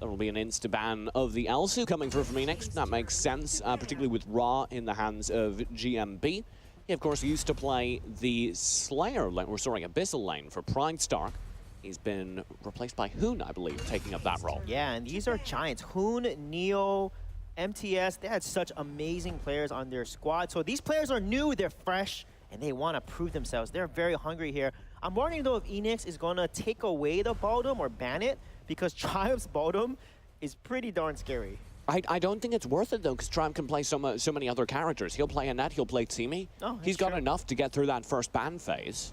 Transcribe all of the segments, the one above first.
There will be an insta-ban of the Elsu coming through from Eanix. That makes sense, particularly with Ra in the hands of GMB. He, of course, used to play the Slayer lane, or sorry, Abyssal lane for Pride Stark. He's been replaced by Hoon, I believe, taking up that role. Yeah, and these are giants. Hoon, Neo, MTS, they had such amazing players on their squad. So these players are new, they're fresh, and they want to prove themselves. They're very hungry here. I'm wondering, though, if Eanix is going to take away the Baldom or ban it, because Triumph's Baldom is pretty darn scary. I don't think it's worth it, though, because Triumph can play so many other characters. He'll play Annette, he'll play Timi. Oh, he's got enough to get through that first ban phase.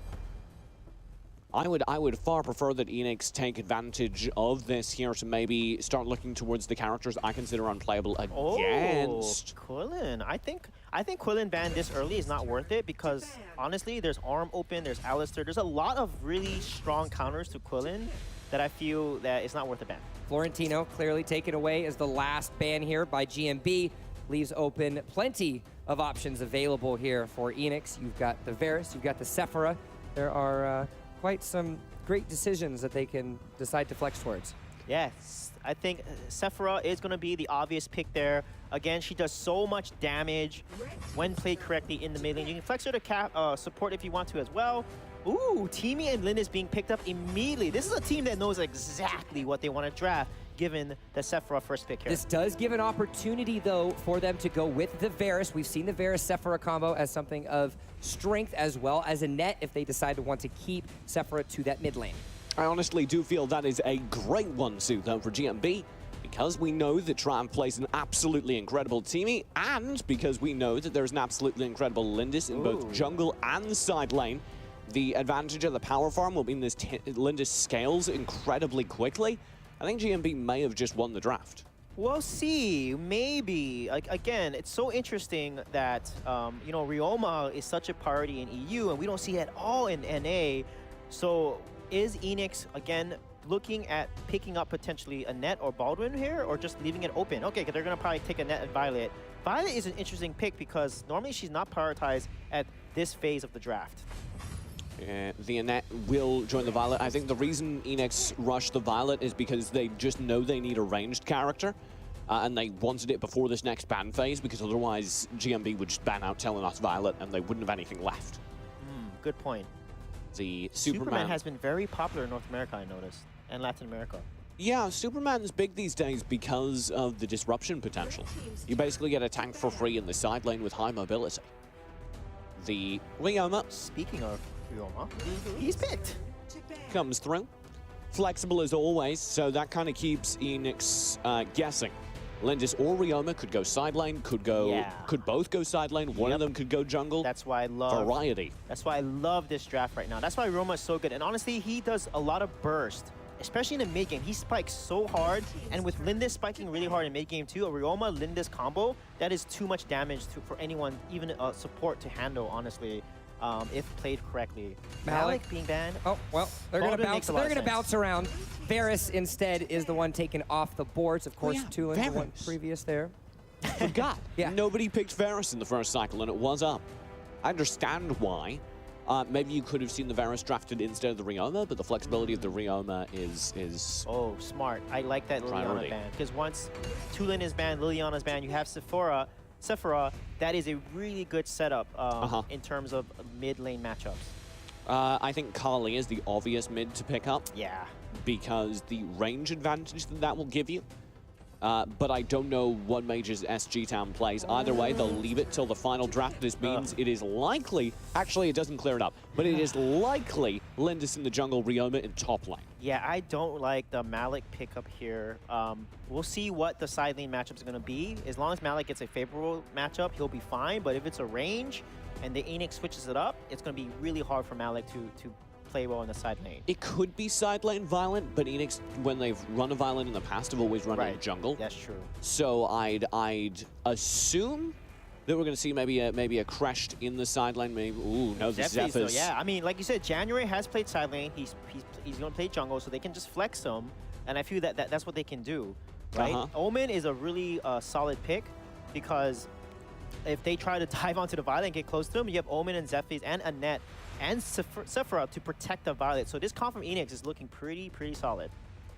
I would far prefer that Eanix take advantage of this here to maybe start looking towards the characters I consider unplayable against. Oh, Quillen. I think Quillen banned this early is not worth it because honestly, there's Arm open, there's Alistair. There's a lot of really strong counters to Quillen that I feel that it's not worth a ban. Florentino clearly taken away as the last ban here by GMB. Leaves open plenty of options available here for Eanix. You've got the Varus, you've got the Sephora. There are quite some great decisions that they can decide to flex towards. Yes, I think Sephora is going to be the obvious pick there. Again, she does so much damage when played correctly in the mid lane. You can flex her to support if you want to as well. Ooh, Timi and Lynn is being picked up immediately. This is a team that knows exactly what they want to draft, given the Sephora first pick here. This does give an opportunity, though, for them to go with the Varus. We've seen the Varus-Sephora combo as something of strength, as well as a net if they decide to want to keep Sephora to that mid lane. I honestly do feel that is a great one-suit, though, for GMB, because we know that Triumph plays an absolutely incredible Timi, and because we know that there's an absolutely incredible Lindis in both jungle and side lane. The advantage of the power farm will mean this Lindis scales incredibly quickly. I think GMB may have just won the draft. We'll see, maybe. Like, again, it's so interesting that, you know, Ryoma is such a priority in EU, and we don't see it at all in NA. So is Eanix, again, looking at picking up potentially a Net or Baldwin here, or just leaving it open? Okay, because they're going to probably take a Net and Violet. Violet is an interesting pick because normally she's not prioritized at this phase of the draft. The Annette will join the Violet. I think the reason Eanix rushed the Violet is because they just know they need a ranged character, and they wanted it before this next ban phase, because otherwise GMB would just ban out Telenos Violet and they wouldn't have anything left. Good point. The Superman has been very popular in North America, I noticed, and Latin America. Yeah, Superman's big these days because of the disruption potential. You basically get a tank for free in the side lane with high mobility. The Ryoma, speaking of Ryoma, he's picked. Comes through. Flexible as always, so that kind of keeps Eanix guessing. Lindis or Ryoma could go side lane, could both go side lane, one of them could go jungle. That's why I love variety. That's why I love this draft right now. That's why Ryoma is so good. And honestly, he does a lot of burst, especially in the mid game. He spikes so hard, and with Lindis spiking really hard in mid game too, a Ryoma-Lindis combo, that is too much damage for anyone, even support, to handle, honestly. If played correctly. Malik being banned. Oh, well, they're going to bounce. They're going to bounce around. Varus instead is the one taken off the boards. Of course, Tulin, the one previous there. Forgot. Nobody picked Varus in the first cycle, and it was up. I understand why. Maybe you could have seen the Varus drafted instead of the Ryoma, but the flexibility of the Ryoma is oh, smart. I like that Liliana ban, because once Tulin is banned, Liliana's banned, you have Sephora, that is a really good setup in terms of mid lane matchups. I think Kali is the obvious mid to pick up. Yeah. Because the range advantage that will give you. But I don't know what mages SG Town plays. Either way, they'll leave it till the final draft. This means it is likely, actually it doesn't clear it up, but it is likely Lindis in the jungle, Ryoma in top lane. Yeah, I don't like the Malik pickup here. We'll see what the side lane matchup is going to be. As long as Malik gets a favorable matchup, he'll be fine. But if it's a range and the Eanix switches it up, it's going to be really hard for Malik to play well in the side lane. It could be side lane Violent, but Eanix, when they've run a Violent in the past, have always run in jungle. That's true. So I'd assume that we're going to see maybe a Crashed in the side lane. Maybe no, the Zephyrs. Yeah, I mean, like you said, January has played side lane. He's going to play jungle, so they can just flex him, and I feel that's what they can do, right? Omen is a really solid pick because if they try to dive onto the Violet and get close to him, you have Omen and Zephyrs and Annette and Sephora to protect the Violet. So this comp from Eanix is looking pretty solid.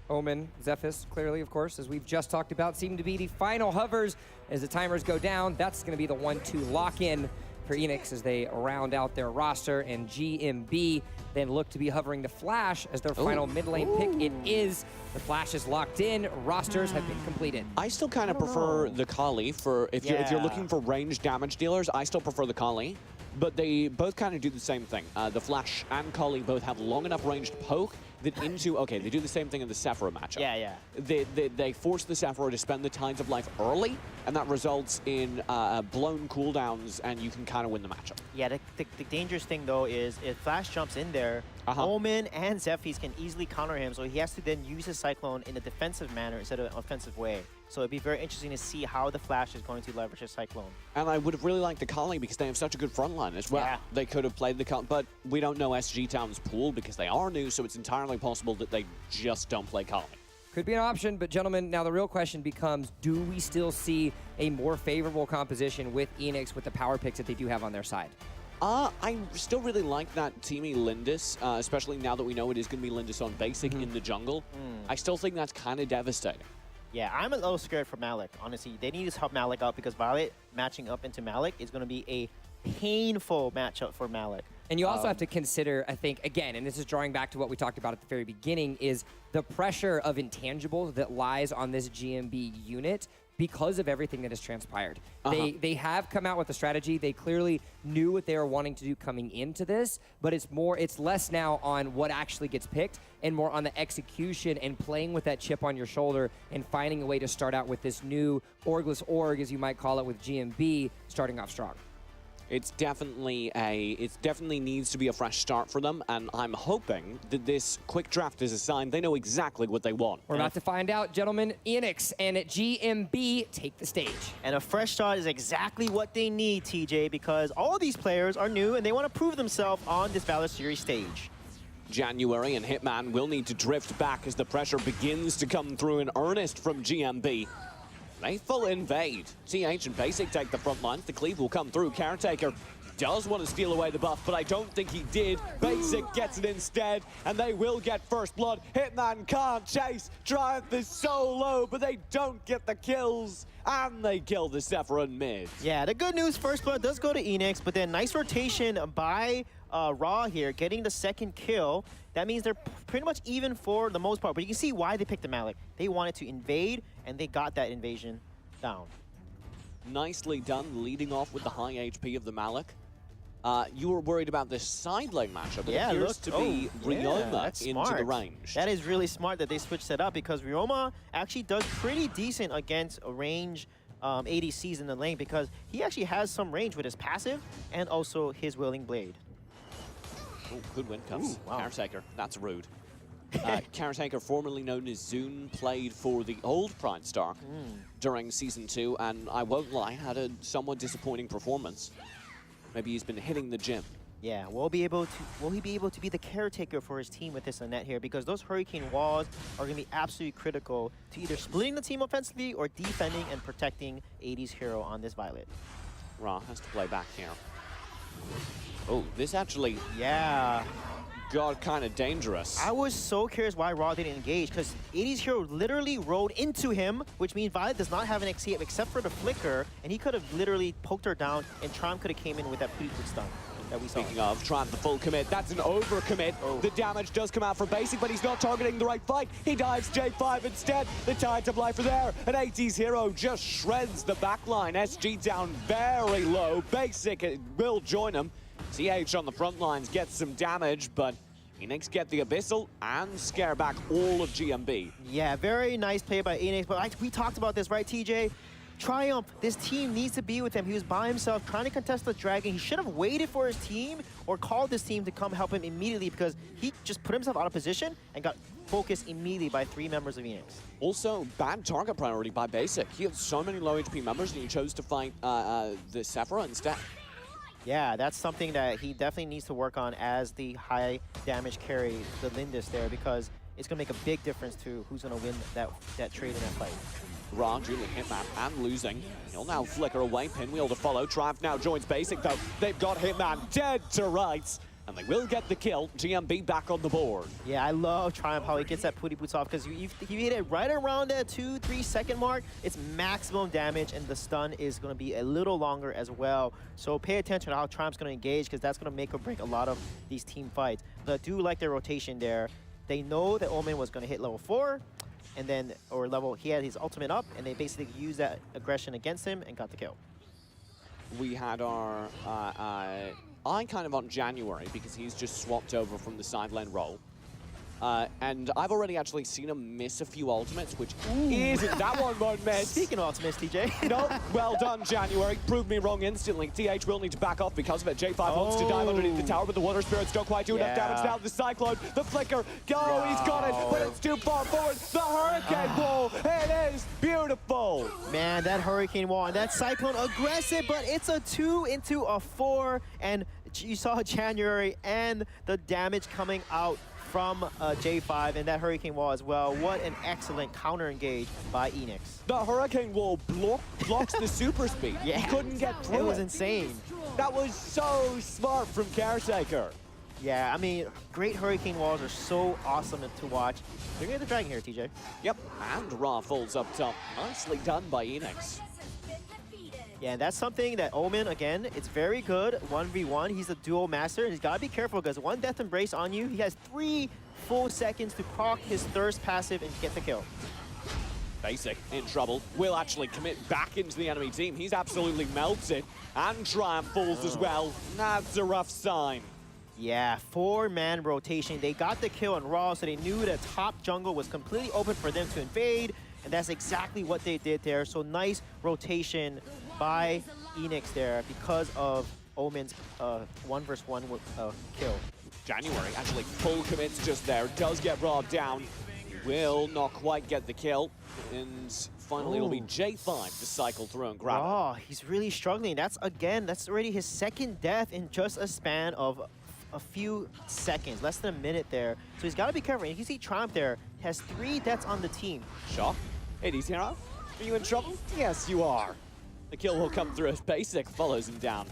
Omen, Zephys, clearly, of course, as we've just talked about, seem to be the final hovers as the timers go down. That's going to be the 1-2 lock-in for Eanix as they round out their roster, and GMB then look to be hovering the Flash as their final mid lane pick. It is. The Flash is locked in. Rosters have been completed. I still kind of prefer the Kali for if you're looking for ranged damage dealers. I still prefer the Kali, but they both kind of do the same thing. The Flash and Kali both have long enough ranged poke that they do the same thing in the Sephora matchup. Yeah. They force the Sephora to spend the Tides of Life early, and that results in blown cooldowns, and you can kind of win the matchup. Yeah, the dangerous thing, though, is if Flash jumps in there, Omen and Zephys can easily counter him, so he has to then use his Cyclone in a defensive manner instead of an offensive way. So it'd be very interesting to see how the Flash is going to leverage his Cyclone. And I would have really liked the Kali because they have such a good front line as well. Yeah. They could have played the Kali, but we don't know SG Town's pool because they are new, so it's entirely possible that they just don't play Kali. Could be an option, but gentlemen, now the real question becomes, do we still see a more favorable composition with Eanix with the power picks that they do have on their side? I still really like that teamy Lindis, especially now that we know it is going to be Lindis on basic in the jungle. I still think that's kind of devastating. Yeah, I'm a little scared for Malik, honestly. They need to help Malik out because Violet matching up into Malik is going to be a painful matchup for Malik. And you also have to consider, I think, again, and this is drawing back to what we talked about at the very beginning, is the pressure of intangibles that lies on this GMB unit because of everything that has transpired. They have come out with a strategy. They clearly knew what they were wanting to do coming into this, but it's less now on what actually gets picked and more on the execution and playing with that chip on your shoulder and finding a way to start out with this new orgless org, as you might call it, with GMB starting off strong. It definitely needs to be a fresh start for them, and I'm hoping that this quick draft is a sign they know exactly what they want. We're about to find out, gentlemen. Eanix and GMB take the stage. And a fresh start is exactly what they need, TJ, because all of these players are new and they want to prove themselves on this Valor Series stage. January and Hitman will need to drift back as the pressure begins to come through in earnest from GMB. They full invade. TH and Basic take the front lines. The cleave will come through. Caretaker does want to steal away the buff, but I don't think he did. Basic gets it instead, and they will get first blood. Hitman can't chase. Triumph is so low, but they don't get the kills, and they kill the Sephiroth mid. Yeah, the good news, first blood does go to Eanix, but then nice rotation by Raw here, getting the second kill. That means they're pretty much even for the most part, but you can see why they picked the Malik. They wanted to invade, and they got that invasion down. Nicely done, leading off with the high HP of the Malik. You were worried about this side lane matchup. It appears to be Ryoma into the range. That is really smart that they switched that up because Ryoma actually does pretty decent against a range ADCs in the lane because he actually has some range with his passive and also his Willing Blade. Oh, good win cuffs. Wow. Caretaker, that's rude. Caretaker, formerly known as Zune, played for the old Pride Star during Season 2, and I won't lie, had a somewhat disappointing performance. Maybe he's been hitting the gym. Yeah, will he be able to be the caretaker for his team with this Annette here? Because those Hurricane walls are going to be absolutely critical to either splitting the team offensively or defending and protecting 80's hero on this Violet. Ra has to play back here. Oh, this actually got kind of dangerous. I was so curious why Raw didn't engage, because 80's hero literally rode into him, which means Violet does not have an escape except for the flicker, and he could have literally poked her down, and Triumph could have came in with that pretty good stun that we saw. Speaking of, Triumph the full commit, that's an overcommit. The damage does come out for Basic, but he's not targeting the right fight. He dives J5 instead. The Tides of Life are there, and 80's hero just shreds the backline. SG down very low. Basic will join him. TH on the front lines gets some damage, but Eanix get the Abyssal and scare back all of GMB. Yeah, very nice play by Eanix, but we talked about this, right, TJ? Triumph, this team needs to be with him. He was by himself trying to contest the Dragon. He should have waited for his team or called this team to come help him immediately because he just put himself out of position and got focused immediately by 3 members of Eanix. Also, bad target priority by Basic. He had so many low HP members and he chose to fight the Sephora instead. Yeah, that's something that he definitely needs to work on as the high damage carry, the Lindis there, because it's going to make a big difference to who's going to win that trade in that fight. Ra, Julie Hitman, and losing. He'll now flicker away, Pinwheel to follow. Triumph now joins Basic, though. They've got Hitman dead to rights. And they will get the kill. GMB back on the board. Yeah, I love Triumph how he gets that putty boots off because you hit it right around that 2-3 second mark. It's maximum damage and the stun is going to be a little longer as well. So pay attention to how Triumph's going to engage because that's going to make or break a lot of these team fights. But I do like their rotation there. They know that Omen was going to hit level 4 and then, or level, he had his ultimate up and they basically used that aggression against him and got the kill. We had our eye kind of on January because he's just swapped over from the side lane role. And I've already actually seen him miss a few ultimates, which isn't that one won't miss. Speaking of ultimates, TJ. No, well done, January. Proved me wrong instantly. TH will need to back off because of it. J5 wants to dive underneath the tower, but the Water Spirits don't quite do enough damage now. The Cyclone, the Flicker, go, he's got it, but it's too far forward. The Hurricane Wall, it is beautiful. Man, that Hurricane Wall and that Cyclone aggressive, but it's a 2 into a 4, and you saw January and the damage coming out from J5 and that Hurricane Wall as well. What an excellent counter engage by Eanix. The Hurricane Wall blocks the super speed. Yeah. He couldn't get through it. It was insane. That was so smart from Caretaker. Yeah, I mean, great Hurricane Walls are so awesome to watch. They're gonna get the dragon here, TJ. Yep, and Ra falls up top. Nicely done by Eanix. Yeah, and that's something that Omen, again, it's very good. 1v1, he's a dual master, and he's got to be careful because one Death Embrace on you, he has 3 full seconds to proc his Thirst passive and get the kill. Basic in trouble. Will actually commit back into the enemy team. He's absolutely melted. And Triumph falls as well. That's a rough sign. Yeah, 4-man rotation. They got the kill on Raw, so they knew that top jungle was completely open for them to invade, and that's exactly what they did there. So nice rotation by Eanix there because of Omen's 1 versus 1 kill. January actually full commits just there. Does get Ra down. Will not quite get the kill. And finally it'll be J5 to cycle through and grab it. Oh, he's really struggling. That's already his second death in just a span of a few seconds, less than a minute there. So he's got to be careful. And you can see Triumph there has 3 deaths on the team. Shock. Hades hero, are you in trouble? Yes, you are. The kill will come through as Basic follows him down.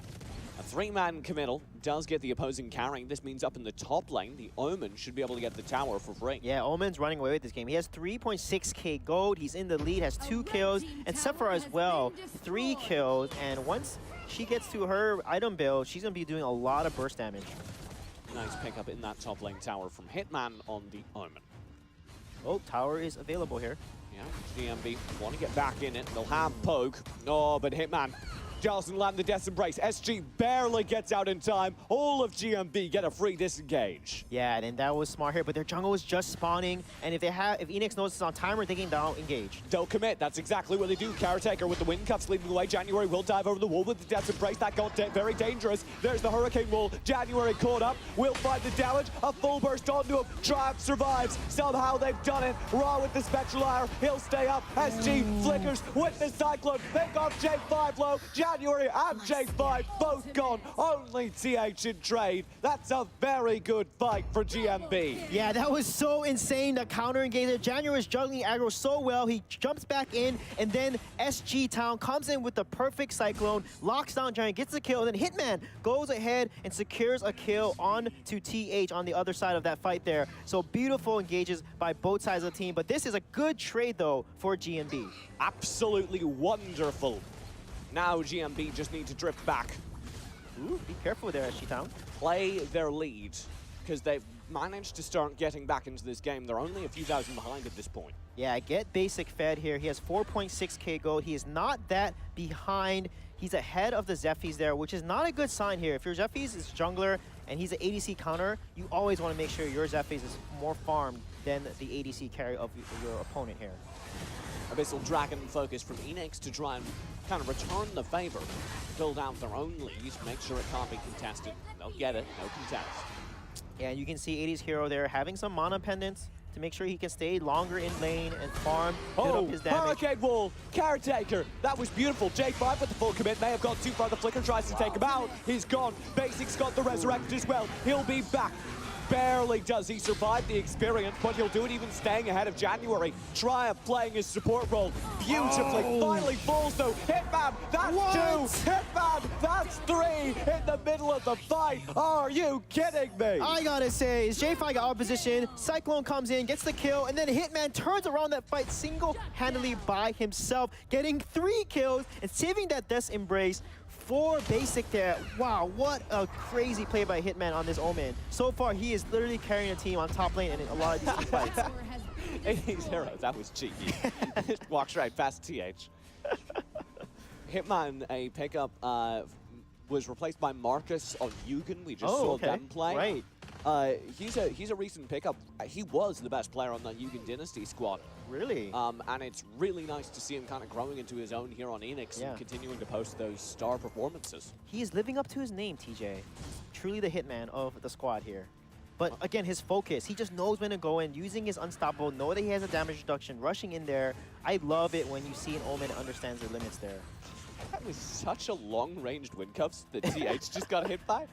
A 3-man committal does get the opposing carrying. This means up in the top lane, the Omen should be able to get the tower for free. Yeah, Omen's running away with this game. He has 3.6k gold. He's in the lead, has 2 kills. And Sephora as well, 3 kills. And once she gets to her item build, she's going to be doing a lot of burst damage. Nice pickup in that top lane tower from Hitman on the Omen. Oh, tower is available here. Yeah, GMB want to get back in it. They'll have poke. No, but Hitman doesn't land the Death Embrace. SG barely gets out in time. All of GMB get a free disengage. Yeah, and that was smart here, but their jungle is just spawning, and if Eanix knows it's on timer, they can now engage. They'll commit. That's exactly what they do. Caretaker with the wind cuffs leading the way. January will dive over the wall with the Death Embrace. That got very dangerous. There's the Hurricane Wall. January caught up. Will find the damage. A full burst onto him. Triumph survives. Somehow they've done it. Ra with the Spectral Ire. He'll stay up. SG flickers with the Cyclone. Pick off J5 low. January and J5 both gone. Only TH in trade. That's a very good fight for GMB. Yeah, that was so insane. The counter engage. January is juggling aggro so well. He jumps back in, and then SG Town comes in with the perfect Cyclone, locks down Giant, gets the kill, and then Hitman goes ahead and secures a kill on to TH on the other side of that fight there. So beautiful engages by both sides of the team, but this is a good trade, though, for GMB. Absolutely wonderful. Now GMB just need to drift back. Ooh, be careful there, SG Town. Play their lead, because they've managed to start getting back into this game. They're only a few thousand behind at this point. Yeah, get Basic fed here. He has 4.6k gold. He is not that behind. He's ahead of the Zephyrs there, which is not a good sign here. If your Zephyrs is jungler and he's an ADC counter, you always want to make sure your Zephyrs is more farmed than the ADC carry of your opponent here. Abyssal Dragon focus from Eanix to try and kind of return the favor, build out their own lead, make sure it can't be contested. They'll get it, no contest. Yeah, and you can see 80's hero there having some mana pendants to make sure he can stay longer in lane and farm, build up his damage. Hurricane Wall, Caretaker, that was beautiful. J5 with the full commit, may have gone too far. The Flicker tries to take him out. He's gone. Basic's got the Resurrect as well. He'll be back. barely does he survive the experience, but he'll do it even staying ahead of January. Triumph playing his support role beautifully. Finally falls though. Hitman, that's What? 2. Hitman, that's 3 in the middle of the fight. Are you kidding me? I gotta say, J5 got out of position, Cyclone comes in, gets the kill, and then Hitman turns around that fight single-handedly by himself, getting 3 kills and saving that Death Embrace for Basic there. Wow, what a crazy play by Hitman on this Omen. So far, he is literally carrying a team on top lane in a lot of these fights. 80-0, that was cheeky. Walks right past TH. Hitman, a pickup, was replaced by Marcus on Yugen. We just saw them play. Right. He's a recent pickup. He was the best player on that Yugen Dynasty squad. Really? And it's really nice to see him kind of growing into his own here on Eanix and continuing to post those star performances. He is living up to his name, TJ. Truly the Hitman of the squad here. But again, his focus, he just knows when to go in, using his unstoppable, know that he has a damage reduction, rushing in there. I love it when you see an Omen that understands the limits there. That was such a long-ranged win cuffs that TH just got hit by.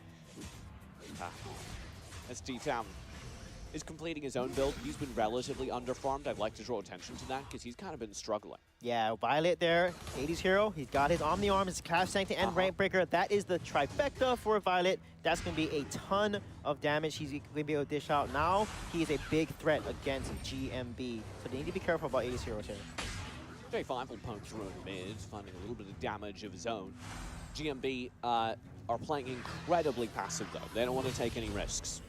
As G-Town is completing his own build, he's been relatively underfarmed. I'd like to draw attention to that because he's kind of been struggling. Yeah, Violet there, 80s hero. He's got his Omni Arm, his Cash Sanctum, and Rank Breaker. That is the trifecta for Violet. That's going to be a ton of damage he's going to be able to dish out. Now, he is a big threat against GMB. So they need to be careful about 80s heroes here. J5 will poke through in mid, finding a little bit of damage of his own. GMB are playing incredibly passive, though. They don't want to take any risks.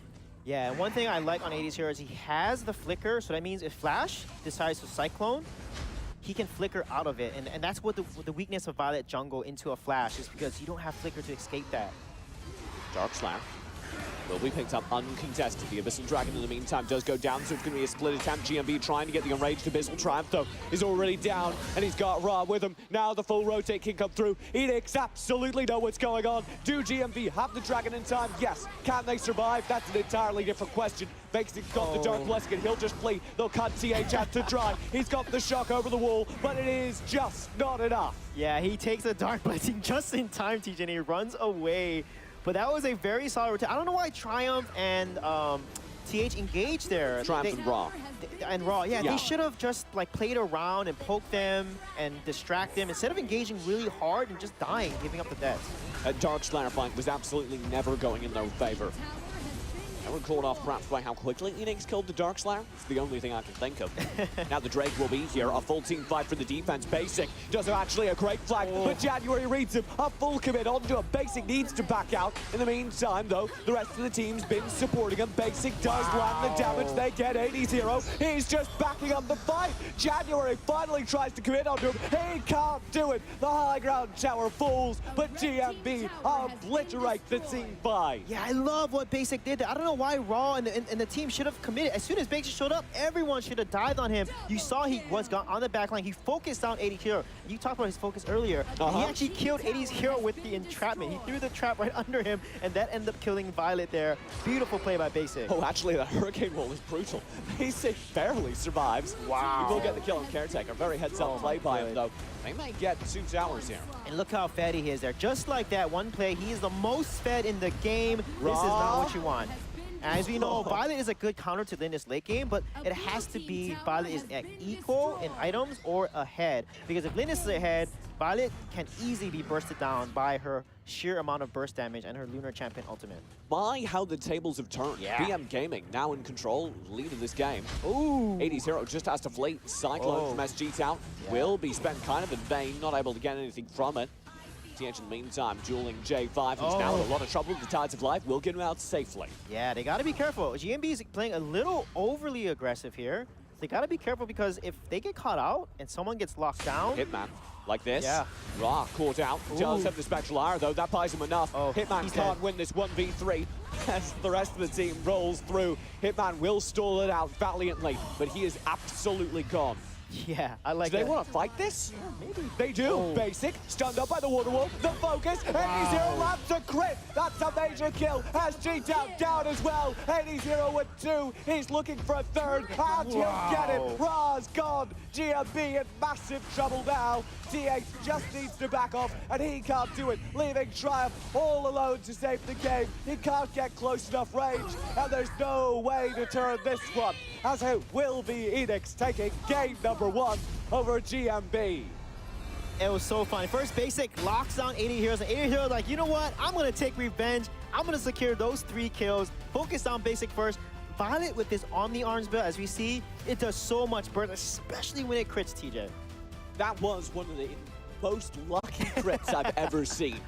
Yeah, and one thing I like on 80s here is he has the flicker, so that means if Flash decides to Cyclone, he can flicker out of it. And that's what the weakness of Violet jungle into a Flash is because you don't have flicker to escape that. Dark Slam will be picked up uncontested. The Abyssal Dragon in the meantime does go down, so it's going to be a split attempt. GMB trying to get the enraged Abyssal Triumph, though, is already down, and he's got Ra with him. Now the full rotate can come through. Eanix absolutely know what's going on. Do GMB have the Dragon in time? Yes. Can they survive? That's an entirely different question. Basic's got the Dark Blessing, he'll just flee. They'll cut TH out to dry. He's got the shock over the wall, but it is just not enough. Yeah, he takes the Dark Blessing just in time, TJ, and he runs away. But that was a very solid rotation. I don't know why Triumph and TH engaged there. Triumph and Raw. Yeah, they should have just like played around and poked them and distract them instead of engaging really hard and just dying, giving up the deaths. That Dark Slayer fight was absolutely never going in their favor. That one called off perhaps by how quickly Eanix killed the Dark Slayer. It's the only thing I can think of. Now the Drake will be here. A full team fight for the defense. Basic does actually a great flag, but January reads him. A full commit onto a Basic needs to back out. In the meantime, though, the rest of the team's been supporting him. Basic does land the damage. They get 80-0. He's just backing up the fight. January finally tries to commit onto him. He can't do it. The high ground tower falls, but GMB obliterate the team fight. Yeah, I love what Basic did there. I don't know why Raw and the team should have committed. As soon as Basic showed up, everyone should have dived on him. You saw he was gone on the back line. He focused down 80's hero. You talked about his focus earlier. He actually killed 80's hero with the entrapment. He threw the trap right under him, and that ended up killing Violet there. Beautiful play by Basic. Oh, actually, that Hurricane Roll is brutal. Basic barely survives. Wow. He will get the kill on Caretaker. Very heads-up play by him, though. They may get 2 towers here. And look how fed he is there. Just like that one play, he is the most fed in the game. This is not what you want. As we know, Violet is a good counter to win this late game, but it has to be Violet is at equal in items or ahead. Because if Lynn is ahead, Violet can easily be bursted down by her sheer amount of burst damage and her Lunar Champion ultimate. By how the tables have turned. BM Gaming now in control, lead of this game. Ooh. 80's hero just has to flee. Cyclone from SG Town will be spent kind of in vain, not able to get anything from it. TH in the meantime, dueling J5, who's now in a lot of trouble. The Tides of Life will get him out safely. Yeah, they got to be careful. GMB is playing a little overly aggressive here. They got to be careful because if they get caught out and someone gets locked down... Hitman, like this. Yeah. Ra caught out. Does have the Spectral Arrow, though. That buys him enough. Hitman can't win this 1v3 as the rest of the team rolls through. Hitman will stall it out valiantly, but he is absolutely gone. Yeah, I like Do they that. want to fight this? Maybe. They do. Oh. Basic, stunned up by the water wall. The focus. 80 lands a crit. That's a major kill. Has down as well. 80 with 2. He's looking for a third. And he'll get it. Ra's gone. GMB in massive trouble now. T8 just needs to back off, and he can't do it. Leaving Triumph all alone to save the game. He can't get close enough range, and there's no way to turn this one, as it will be Eanix taking game number 1 over GMB. It was so fun. First basic locks down 80 Heroes, and 80 Heroes like, you know what? I'm gonna take revenge. I'm gonna secure those 3 kills. Focus on basic first. Violet with this Omni Arms build, as we see, it does so much burn, especially when it crits, TJ. That was one of the most lucky crits I've ever seen.